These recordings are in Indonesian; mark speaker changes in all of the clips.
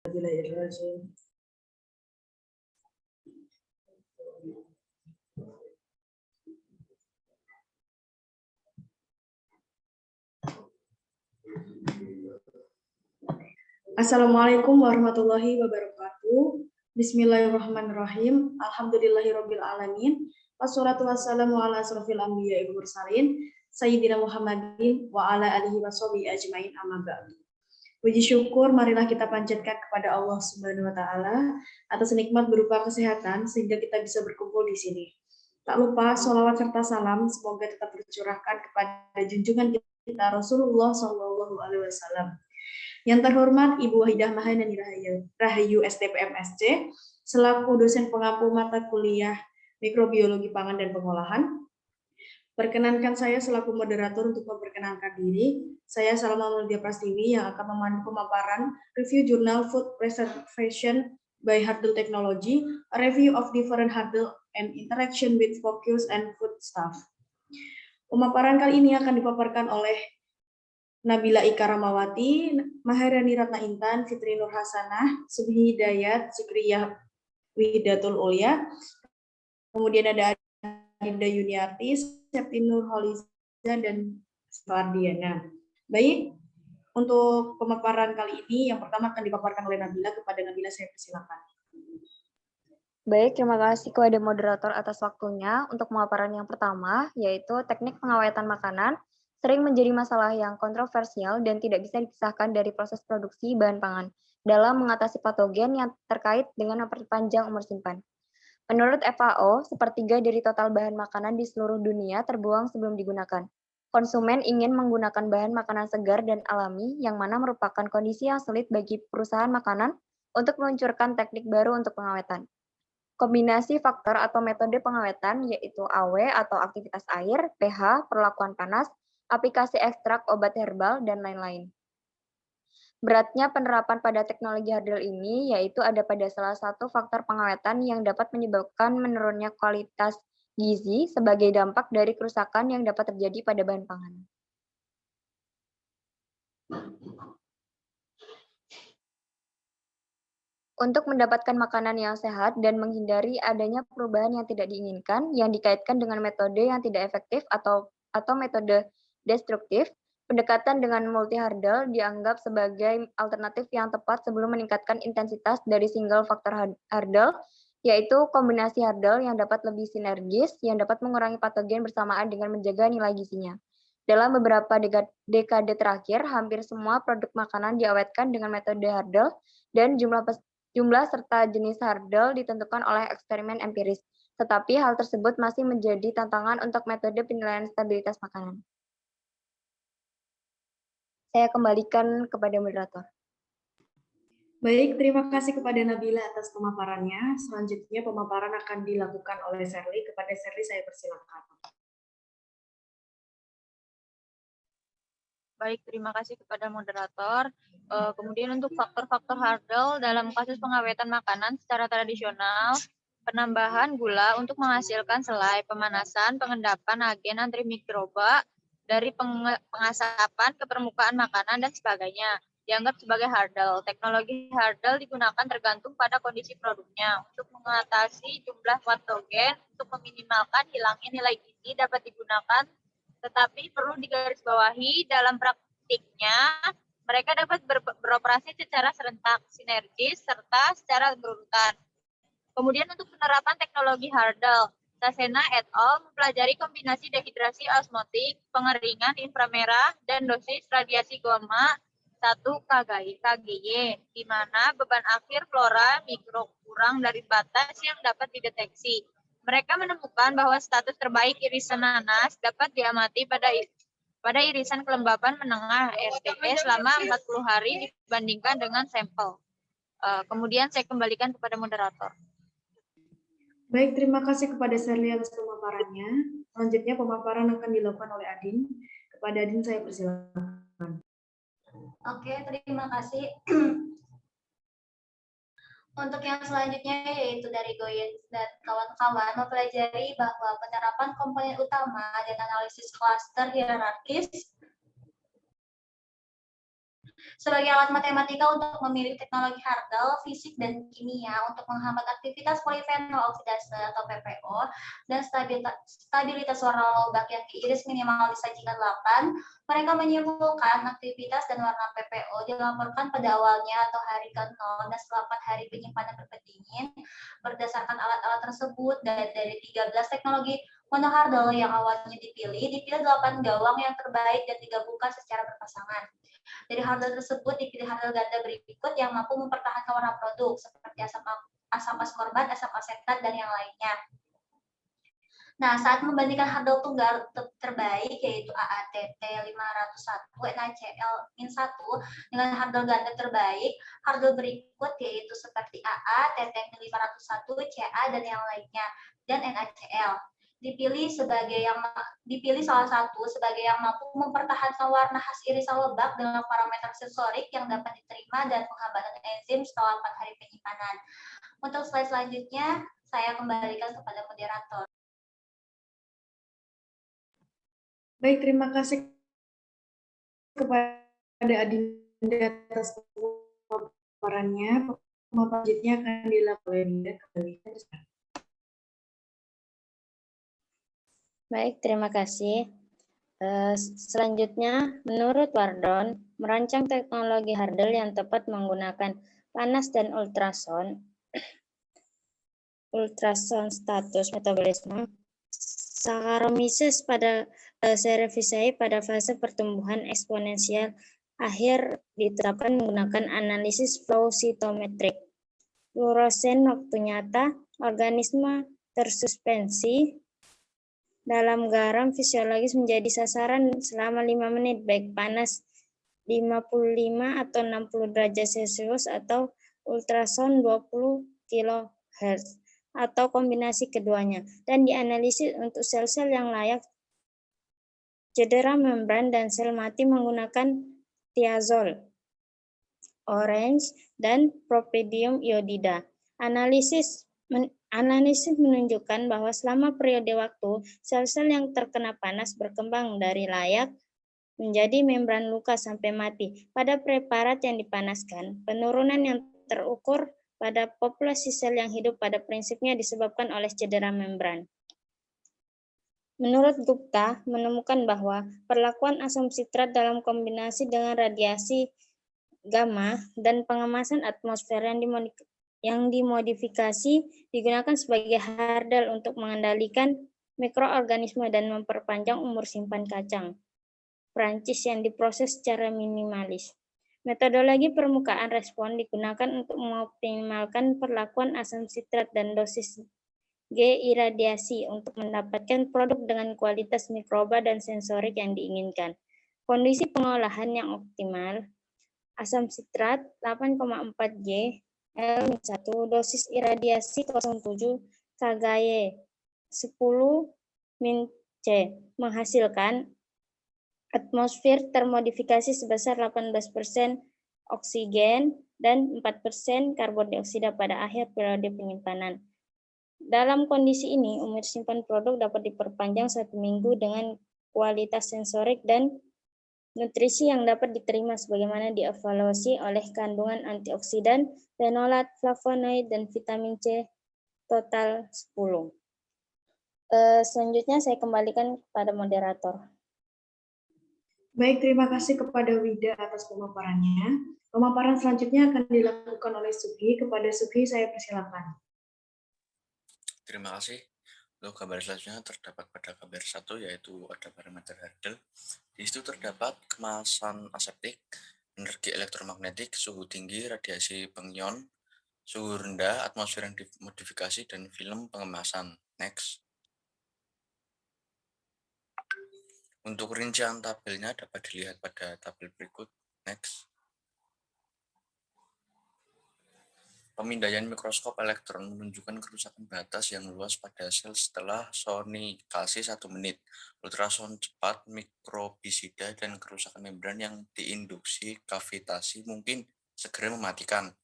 Speaker 1: Bismillahirrahmanirrahim. Assalamualaikum warahmatullahi wabarakatuh. Bismillahirrahmanirrahim. Alhamdulillahirabbil alamin. Wassalatu wassalamu ala asrofil anbiya'i wal mursalin sayyidina Muhammadin wa ala alihi washabihi ajmain amma ba'du. Puji syukur marilah kita panjatkan kepada Allah Subhanahu wa taala atas nikmat berupa kesehatan sehingga kita bisa berkumpul di sini. Tak lupa sholawat serta salam semoga tetap tercurahkan kepada junjungan kita Rasulullah Shallallahu alaihi wasallam. Yang terhormat Ibu Wahidah Mahanani Rahayu STPMSC selaku dosen pengampu mata kuliah Mikrobiologi Pangan dan Pengolahan. Perkenankan saya selaku moderator untuk memperkenalkan diri. Saya Salma Maulidia Prastiwi yang akan memandu pemaparan review jurnal Food Preservation by Hurdle Technology, a review of different hurdle and interaction with focus and foodstuff. Pemaparan kali ini akan dipaparkan oleh Nabila Ika Ramawati, Maharani Ratna Intan, Fitri Nur Hasanah, Subhi Hidayat, Zikriyah Widatul Ulya, kemudian ada Adinda Yuniarti, Septi Nur Holiza, dan Fardiana. Baik, untuk pemaparan kali ini yang pertama akan dipaparkan oleh Nabila. Kepada Nabila saya persilakan.
Speaker 2: Baik, terima kasih kepada moderator atas waktunya. Untuk pemaparan yang pertama, yaitu teknik pengawetan makanan, sering menjadi masalah yang kontroversial dan tidak bisa dipisahkan dari proses produksi bahan pangan dalam mengatasi patogen yang terkait dengan memperpanjang umur simpan. Menurut FAO, sepertiga dari total bahan makanan di seluruh dunia terbuang sebelum digunakan. Konsumen ingin menggunakan bahan makanan segar dan alami yang mana merupakan kondisi yang sulit bagi perusahaan makanan untuk meluncurkan teknik baru untuk pengawetan. Kombinasi faktor atau metode pengawetan yaitu AW atau aktivitas air, pH, perlakuan panas, aplikasi ekstrak obat herbal, dan lain-lain. Beratnya penerapan pada teknologi hurdle ini yaitu ada pada salah satu faktor pengawetan yang dapat menyebabkan menurunnya kualitas gizi sebagai dampak dari kerusakan yang dapat terjadi pada bahan pangan. Untuk mendapatkan makanan yang sehat dan menghindari adanya perubahan yang tidak diinginkan yang dikaitkan dengan metode yang tidak efektif atau metode destruktif, pendekatan dengan multi-hurdle dianggap sebagai alternatif yang tepat sebelum meningkatkan intensitas dari single faktor hurdle, yaitu kombinasi hurdle yang dapat lebih sinergis, yang dapat mengurangi patogen bersamaan dengan menjaga nilai gizinya. Dalam beberapa dekade terakhir, hampir semua produk makanan diawetkan dengan metode hurdle dan jumlah serta jenis hurdle ditentukan oleh eksperimen empiris, tetapi hal tersebut masih menjadi tantangan untuk metode penilaian stabilitas makanan. Saya kembalikan kepada moderator.
Speaker 1: Baik, terima kasih kepada Nabila atas pemaparannya. Selanjutnya pemaparan akan dilakukan oleh Serly. Kepada Serly saya persilakan.
Speaker 3: Baik, terima kasih kepada moderator. Kemudian untuk faktor-faktor hurdle dalam kasus pengawetan makanan secara tradisional, penambahan gula untuk menghasilkan selai, pemanasan, pengendapan agen antimikroba dari pengasapan ke permukaan makanan dan sebagainya dianggap sebagai hurdle. Teknologi hurdle digunakan tergantung pada kondisi produknya. Untuk mengatasi jumlah patogen untuk meminimalkan hilangnya nilai gizi dapat digunakan, tetapi perlu digarisbawahi dalam praktiknya mereka dapat beroperasi secara serentak, sinergis, serta secara berurutan. Kemudian untuk penerapan teknologi hurdle, Sasena et al. Mempelajari kombinasi dehidrasi osmotik, pengeringan inframerah, dan dosis radiasi gamma 1 kGy, di mana beban akhir flora mikro kurang dari batas yang dapat dideteksi. Mereka menemukan bahwa status terbaik irisan nanas dapat diamati pada irisan kelembapan menengah RTE selama 40 hari dibandingkan dengan sampel. Kemudian saya kembalikan kepada moderator.
Speaker 1: Baik, terima kasih kepada Serly atas pemaparannya. Selanjutnya pemaparan akan dilakukan oleh Adin. Kepada Adin saya persilakan.
Speaker 4: Oke, terima kasih. Untuk yang selanjutnya yaitu dari Goyens dan kawan-kawan mempelajari bahwa penerapan komponen utama dan analisis klaster hierarkis sebagai alat matematika untuk memilih teknologi Hardel, fisik, dan kimia untuk menghambat aktivitas polifenol oksidase atau PPO dan stabilitas warna lobak yang diiris minimal disajikan 8, mereka menyimpulkan aktivitas dan warna PPO dilaporkan pada awalnya atau hari ke-0 dan setelah 4 hari penyimpanan berpendingin berdasarkan alat-alat tersebut. Dan dari 13 teknologi monohardel yang awalnya dipilih 8 gawang yang terbaik dan digabungkan secara berpasangan. Dari hardel tersebut dipilih hardel ganda berikut yang mampu mempertahankan warna produk seperti asam askorbat, asam asetat, dan yang lainnya. Nah, saat membandingkan hardel tunggal terbaik yaitu AATT 501 NaCl-1 dengan hardel ganda terbaik, hardel berikut yaitu seperti AA, TT 501, Ca, dan yang lainnya, dan NaCl. Dipilih salah satu sebagai yang mampu mempertahankan warna khas irisan lebak dengan parameter sensorik yang dapat diterima dan penghambatan enzim setelah 4 hari penyimpanan. Untuk slide selanjutnya, saya kembalikan kepada moderator.
Speaker 1: Baik, terima kasih kepada Adinda atas pemaparannya. Pemaparan selanjutnya akan dilakukan oleh Adinda kembali.
Speaker 5: Baik, terima kasih. Selanjutnya, menurut Wardon, merancang teknologi hardel yang tepat menggunakan panas dan ultrason status metabolisme, Saccharomyces pada cerevisiae pada fase pertumbuhan eksponensial akhir diterapkan menggunakan analisis flow cytometrik. Fluoresen waktu nyata, organisme tersuspensi dalam garam fisiologis menjadi sasaran selama 5 menit, baik panas 55 atau 60 derajat Celcius atau ultrason 20 kHz atau kombinasi keduanya, dan dianalisis untuk sel-sel yang layak cedera membran dan sel mati menggunakan thiazol, orange, dan propedium iodida. Analisis menunjukkan bahwa selama periode waktu, sel-sel yang terkena panas berkembang dari layak menjadi membran luka sampai mati. Pada preparat yang dipanaskan, penurunan yang terukur pada populasi sel yang hidup pada prinsipnya disebabkan oleh cedera membran. Menurut Gupta, menemukan bahwa perlakuan asam sitrat dalam kombinasi dengan radiasi gamma dan pengemasan atmosfer yang dimodifikasi digunakan sebagai hardel untuk mengendalikan mikroorganisme dan memperpanjang umur simpan kacang Prancis yang diproses secara minimalis. Metodologi permukaan respon digunakan untuk mengoptimalkan perlakuan asam sitrat dan dosis G iradiasi untuk mendapatkan produk dengan kualitas mikroba dan sensorik yang diinginkan. Kondisi pengolahan yang optimal, asam sitrat 8,4 G, L-1, dosis iradiasi 0,7 kGy 10 min C, menghasilkan atmosfer termodifikasi sebesar 18% oksigen dan 4% karbon dioksida pada akhir periode penyimpanan. Dalam kondisi ini, umur simpan produk dapat diperpanjang 1 minggu dengan kualitas sensorik dan nutrisi yang dapat diterima sebagaimana dievaluasi oleh kandungan antioksidan, fenolat, flavonoid, dan vitamin C total 10. Selanjutnya saya kembalikan kepada moderator.
Speaker 1: Baik, terima kasih kepada Wida atas pemaparannya. Pemaparan selanjutnya akan dilakukan oleh Sugi. Kepada Sugi, saya persilakan.
Speaker 6: Terima kasih. Untuk gambar selanjutnya terdapat pada gambar 1, yaitu ada parameter hardel. Di situ terdapat kemasan aseptik, energi elektromagnetik, suhu tinggi, radiasi pengion, suhu rendah, atmosfer yang dimodifikasi, dan film pengemasan. Next. Untuk rincian tabelnya dapat dilihat pada tabel berikut. Next. Pemindaian mikroskop elektron menunjukkan kerusakan batas yang luas pada sel setelah sonikasi 1 menit, ultrason cepat, mikrobisida, dan kerusakan membran yang diinduksi kavitasi mungkin segera mematikan.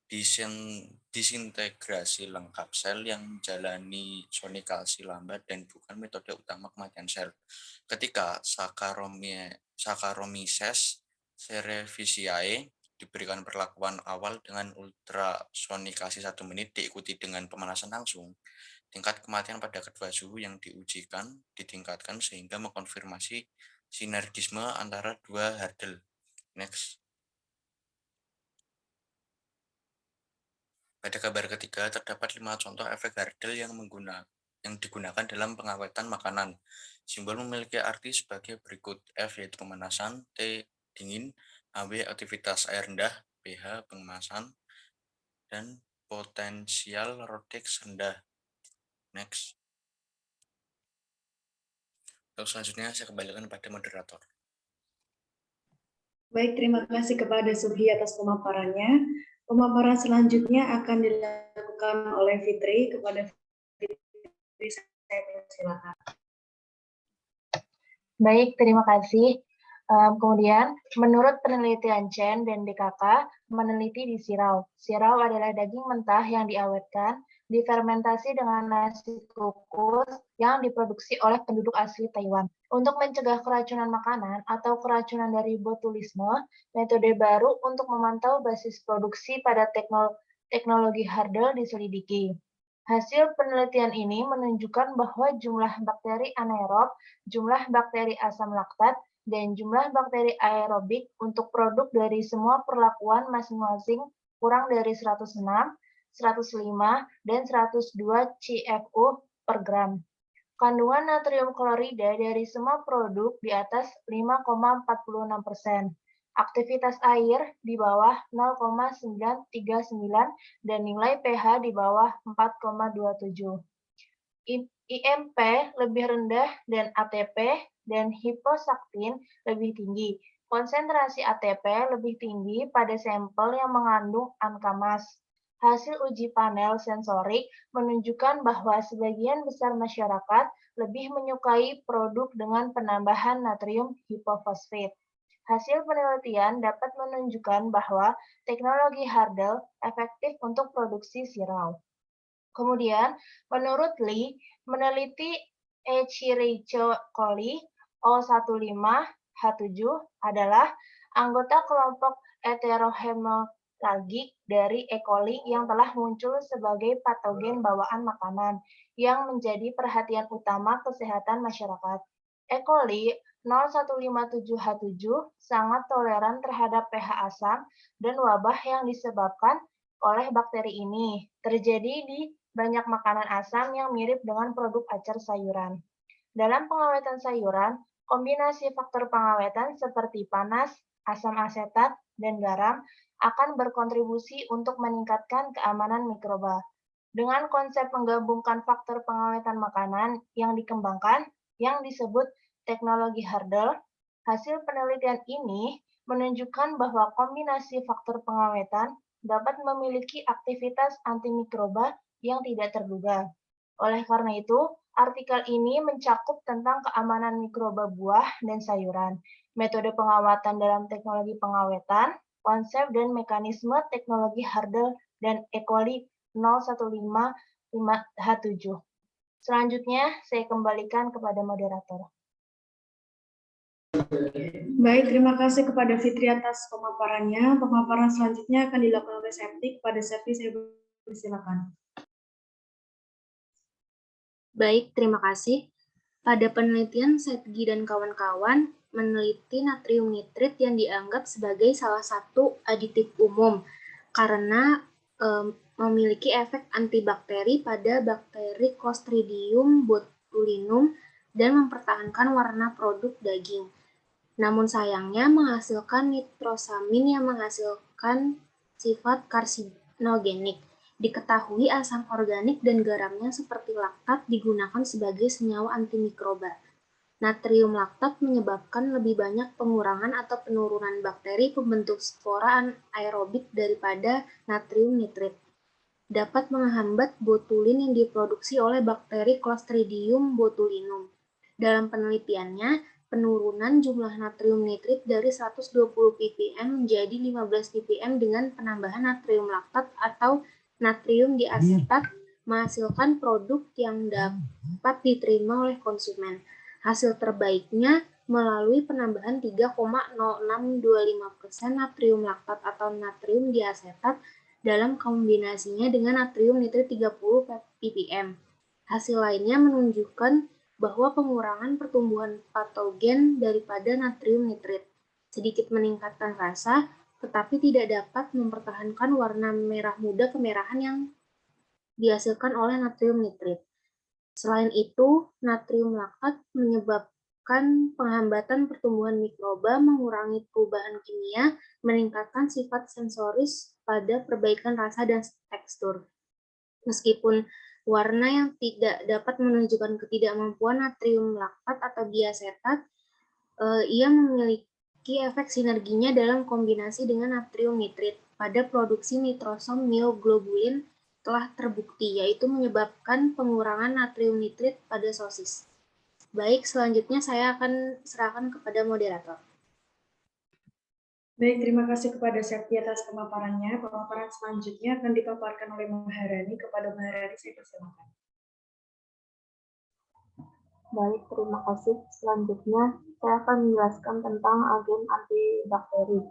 Speaker 6: Disintegrasi lengkap sel yang menjalani sonikasi lambat dan bukan metode utama kematian sel. Ketika Saccharomyces Cerevisiae diberikan perlakuan awal dengan ultrasonikasi 1 menit diikuti dengan pemanasan langsung. Tingkat kematian pada kedua suhu yang diujikan ditingkatkan sehingga mengkonfirmasi sinergisme antara dua hurdle. Next. Pada gambar ketiga terdapat 5 contoh efek hurdle yang digunakan dalam pengawetan makanan. Simbol memiliki arti sebagai berikut: F yaitu pemanasan, T dingin, AW aktivitas air rendah, pH pengemasan, dan potensial Rhodes rendah. Next. Untuk selanjutnya saya kembalikan pada moderator.
Speaker 1: Baik, terima kasih kepada Subhi atas pemaparannya. Pemaparan selanjutnya akan dilakukan oleh Fitri. Kepada Fitri, saya persilakan.
Speaker 7: Baik, terima kasih. Kemudian, menurut penelitian Chen dan DKK, meneliti di sirau. Sirau adalah daging mentah yang diawetkan, difermentasi dengan nasi kukus yang diproduksi oleh penduduk asli Taiwan. Untuk mencegah keracunan makanan atau keracunan dari botulisme, metode baru untuk memantau basis produksi pada teknologi hurdle diselidiki. Hasil penelitian ini menunjukkan bahwa jumlah bakteri anaerob, jumlah bakteri asam laktat, dan jumlah bakteri aerobik untuk produk dari semua perlakuan masing-masing kurang dari 106, 105, dan 102 CFU per gram. Kandungan natrium klorida dari semua produk di atas 5,46%. Aktivitas air di bawah 0,939 dan nilai pH di bawah 4,27. IMP lebih rendah dan ATP dan hiposaktin lebih tinggi. Konsentrasi ATP lebih tinggi pada sampel yang mengandung ankamas. Hasil uji panel sensorik menunjukkan bahwa sebagian besar masyarakat lebih menyukai produk dengan penambahan natrium hipofosfat. Hasil penelitian dapat menunjukkan bahwa teknologi hurdle efektif untuk produksi sirau. Kemudian, menurut Lee, meneliti Escherichia coli O15H7 adalah anggota kelompok heterohemolagik dari E. coli yang telah muncul sebagai patogen bawaan makanan yang menjadi perhatian utama kesehatan masyarakat. E. coli 0157H7 sangat toleran terhadap pH asam dan wabah yang disebabkan oleh bakteri ini terjadi di banyak makanan asam yang mirip dengan produk acar sayuran. Dalam pengawetan sayuran, kombinasi faktor pengawetan seperti panas, asam asetat, dan garam akan berkontribusi untuk meningkatkan keamanan mikroba. Dengan konsep menggabungkan faktor pengawetan makanan yang dikembangkan, yang disebut teknologi hurdle, hasil penelitian ini menunjukkan bahwa kombinasi faktor pengawetan dapat memiliki aktivitas antimikroba yang tidak terduga. Oleh karena itu, artikel ini mencakup tentang keamanan mikroba buah dan sayuran, metode pengawatan dalam teknologi pengawetan, konsep dan mekanisme teknologi hurdle, dan E. coli 0155H7. Selanjutnya, saya kembalikan kepada moderator.
Speaker 1: Baik, terima kasih kepada Fitri atas pemaparannya. Pemaparan selanjutnya akan dilakukan oleh Septi. Kepada Septi, saya persilakan.
Speaker 8: Baik, terima kasih. Pada penelitian Setgi dan kawan-kawan meneliti natrium nitrit yang dianggap sebagai salah satu aditif umum karena memiliki efek antibakteri pada bakteri Clostridium botulinum dan mempertahankan warna produk daging. Namun sayangnya menghasilkan nitrosamin yang menghasilkan sifat karsinogenik. Diketahui asam organik dan garamnya seperti laktat digunakan sebagai senyawa antimikroba. Natrium laktat menyebabkan lebih banyak pengurangan atau penurunan bakteri pembentuk spora anaerobik daripada natrium nitrit. Dapat menghambat botulin yang diproduksi oleh bakteri Clostridium botulinum. Dalam penelitiannya, penurunan jumlah natrium nitrit dari 120 ppm menjadi 15 ppm dengan penambahan natrium laktat atau natrium diasetat menghasilkan produk yang dapat diterima oleh konsumen. Hasil terbaiknya melalui penambahan 3,0625% natrium laktat atau natrium diasetat dalam kombinasinya dengan natrium nitrit 30 ppm. Hasil lainnya menunjukkan bahwa pengurangan pertumbuhan patogen daripada natrium nitrit sedikit meningkatkan rasa, tetapi tidak dapat mempertahankan warna merah muda kemerahan yang dihasilkan oleh natrium nitrit. Selain itu, natrium laktat menyebabkan penghambatan pertumbuhan mikroba, mengurangi perubahan kimia, meningkatkan sifat sensoris pada perbaikan rasa dan tekstur. Meskipun warna yang tidak dapat menunjukkan ketidakmampuan natrium laktat atau diasetat, ia memiliki efek sinerginya dalam kombinasi dengan natrium nitrit pada produksi nitrosom myoglobulin telah terbukti, yaitu menyebabkan pengurangan natrium nitrit pada sosis. Baik, selanjutnya saya akan serahkan kepada moderator.
Speaker 1: Baik, terima kasih kepada Septi atas pemaparannya. Pemaparan selanjutnya akan dipaparkan oleh Maharani. Kepada Maharani, saya persilakan.
Speaker 7: Baik, terima kasih. Selanjutnya, saya akan menjelaskan tentang agen antibakteri.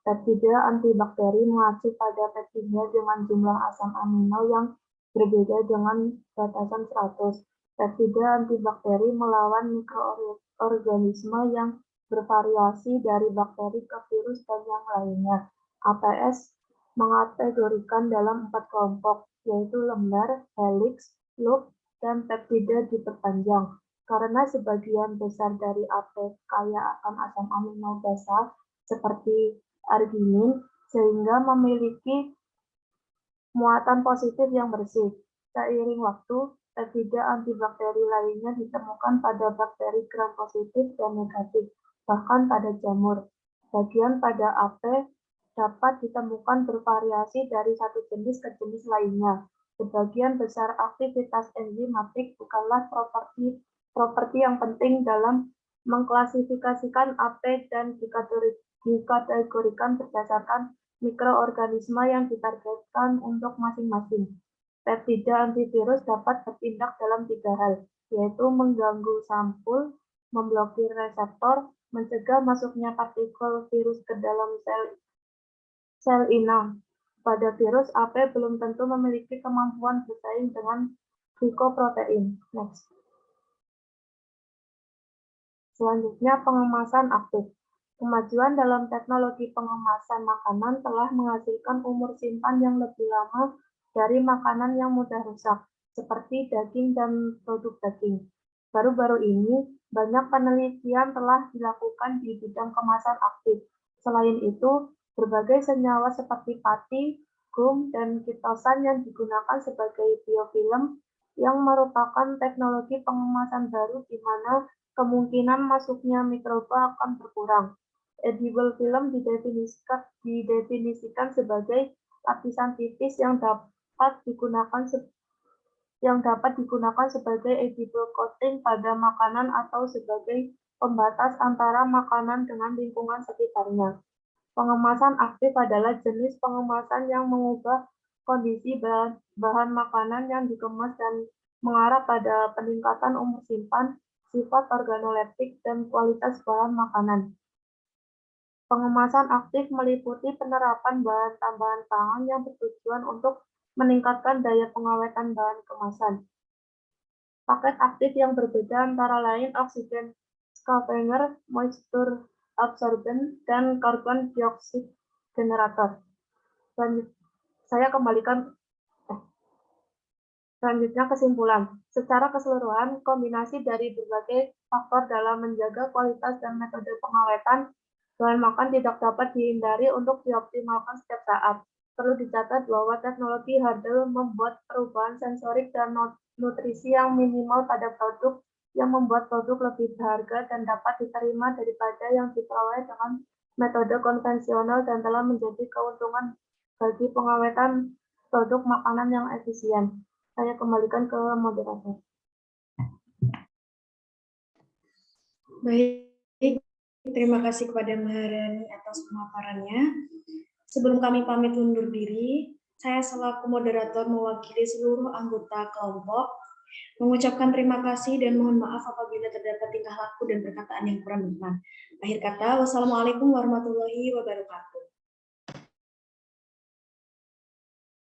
Speaker 7: Peptida antibakteri mengacu pada peptida dengan jumlah asam amino yang berbeda dengan batasan 100. Peptida antibakteri melawan mikroorganisme yang bervariasi dari bakteri ke virus dan yang lainnya. APS mengategorikan dalam 4 kelompok, yaitu lembar, helix, loop, dan peptida diperpanjang. Karena sebagian besar dari AP kaya akan asam amino basal seperti arginin, sehingga memiliki muatan positif yang bersih. Seiring waktu, peptida antibakteri lainnya ditemukan pada bakteri gram positif dan negatif, bahkan pada jamur. Bagian pada AP dapat ditemukan bervariasi dari satu jenis ke jenis lainnya. Sebagian besar aktivitas enzimatik bukanlah properti yang penting dalam mengklasifikasikan AP dan dikategorikan berdasarkan mikroorganisme yang ditargetkan untuk masing-masing. Peptida antivirus dapat bertindak dalam 3 hal, yaitu mengganggu sampul, memblokir reseptor, mencegah masuknya partikel virus ke dalam sel inang. Pada virus, AP belum tentu memiliki kemampuan bersaing dengan glikoprotein. Next. Selanjutnya, pengemasan aktif. Kemajuan dalam teknologi pengemasan makanan telah menghasilkan umur simpan yang lebih lama dari makanan yang mudah rusak, seperti daging dan produk daging. Baru-baru ini, banyak penelitian telah dilakukan di bidang kemasan aktif. Selain itu, berbagai senyawa seperti pati, gum, dan kitosan yang digunakan sebagai biofilm yang merupakan teknologi pengemasan baru di mana kemungkinan masuknya mikroba akan berkurang. Edible film didefinisikan sebagai lapisan tipis yang dapat digunakan sebagai edible coating pada makanan atau sebagai pembatas antara makanan dengan lingkungan sekitarnya. Pengemasan aktif adalah jenis pengemasan yang mengubah kondisi bahan makanan yang dikemas dan mengarah pada peningkatan umur simpan, sifat organoleptik, dan kualitas bahan makanan. Pengemasan aktif meliputi penerapan bahan tambahan pangan yang bertujuan untuk meningkatkan daya pengawetan bahan kemasan. Paket aktif yang berbeda antara lain oksigen scavenger, moisture absorbent, dan karbon dioksida generator. Selanjutnya kesimpulan. Secara keseluruhan, kombinasi dari berbagai faktor dalam menjaga kualitas dan metode pengawetan bahan makan tidak dapat dihindari untuk dioptimalkan setiap saat. Perlu dicatat bahwa teknologi Hurdle membuat perubahan sensorik dan nutrisi yang minimal pada produk yang membuat produk lebih berharga dan dapat diterima daripada yang diperoleh dengan metode konvensional dan telah menjadi keuntungan bagi pengawetan produk makanan yang efisien. Saya kembalikan ke moderator.
Speaker 1: Baik, terima kasih kepada Maharani atas pemaparannya. Sebelum kami pamit undur diri, saya selaku moderator mewakili seluruh anggota kelompok Mengucapkan terima kasih dan mohon maaf apabila terdapat tingkah laku dan perkataan yang kurang berkenan. Akhir kata, wassalamualaikum warahmatullahi wabarakatuh.